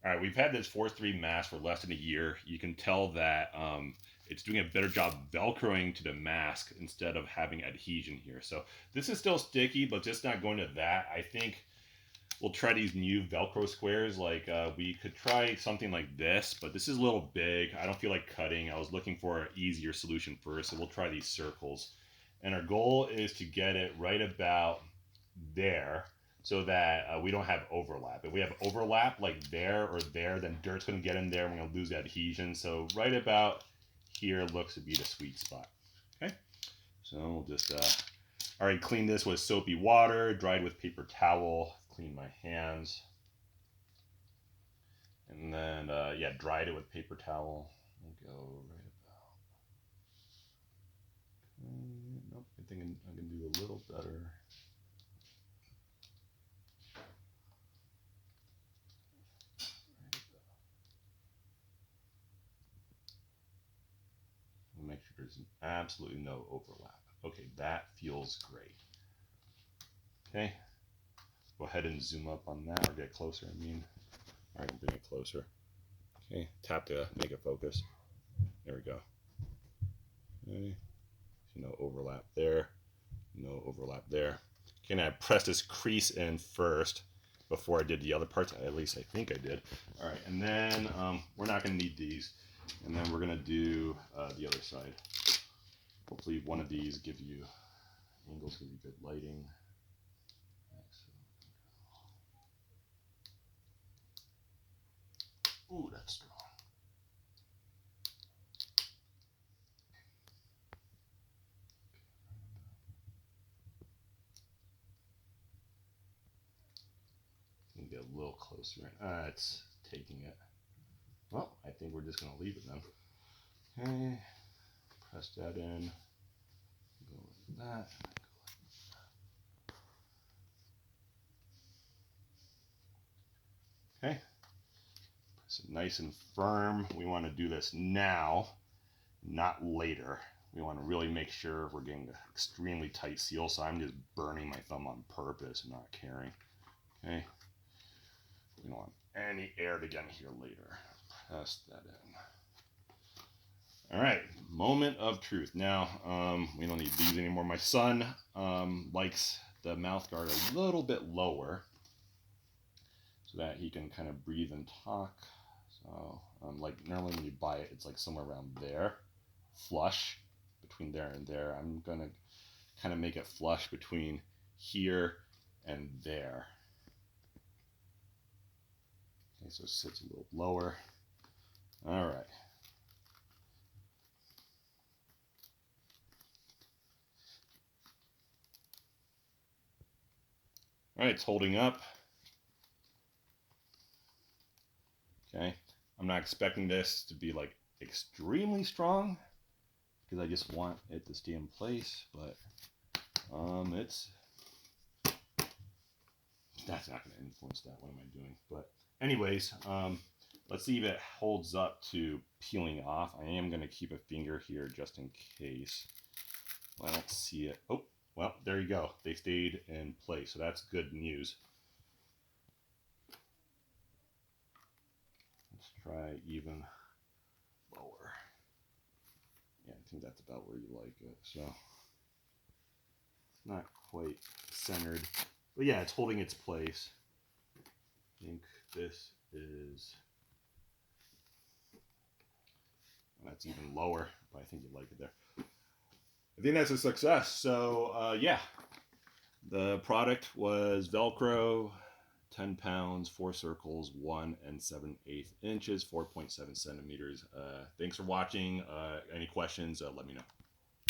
All right, we've had this Force 3 mask for less than a year. You can tell that it's doing a better job velcroing to the mask instead of having adhesion here. So this is still sticky, but just not going to that. I think we'll try these new Velcro squares. Like we could try something like this, but this is a little big. I don't feel like cutting. I was looking for an easier solution first, so we'll try these circles. And our goal is to get it right about there so that we don't have overlap. If we have overlap like there or there, then dirt's going to get in there and we're going to lose the adhesion. So right about here looks to be the sweet spot. Okay, so we'll just already cleaned this with soapy water, dried with paper towel, cleaned my hands, and then yeah, dried it with paper towel. We'll go right about. Nope, I think I can do a little better. We'll make sure there's absolutely no overlap. Okay, that feels great. Okay, go ahead and zoom up on that or get closer. I mean, all right, bring it closer. Okay, tap to make it focus. There we go. Okay, no overlap there, no overlap there. Okay, now I press this crease in first before I did the other parts. At least I think I did. All right, and then we're not going to need these. And then we're going to do the other side. Hopefully one of these give you angles, give you good lighting. Ooh, that's strong. Get a little closer. It's taking it. Well, I think we're just going to leave it then. Okay, press that in. Go like that. Okay, press it nice and firm. We want to do this now, not later. We want to really make sure we're getting an extremely tight seal, so I'm just burning my thumb on purpose and not caring. Okay, we don't want any air to get in here later. Press that in. All right, moment of truth. Now, we don't need these anymore. My son likes the mouth guard a little bit lower so that he can kind of breathe and talk. So, like normally when you buy it, it's like somewhere around there, flush between there and there. I'm gonna kind of make it flush between here and there. Okay, so it sits a little lower. All right. All right, it's holding up. Okay, I'm not expecting this to be like extremely strong because I just want it to stay in place, but it's that's not going to influence that. What am I doing? But anyways, let's see if it holds up to peeling off. I am going to keep a finger here just in case. I don't see it. Oh, well, there you go. They stayed in place, so that's good news. Let's try even lower. Yeah, I think that's about where you like it. So it's not quite centered, but yeah, it's holding its place. I think this is, that's even lower, but I think you like it there. I think that's a success. So yeah, the product was Velcro, 10 pounds, 4 circles, 1 7/8 inches, 4.7 centimeters. Thanks for watching. Any questions, let me know.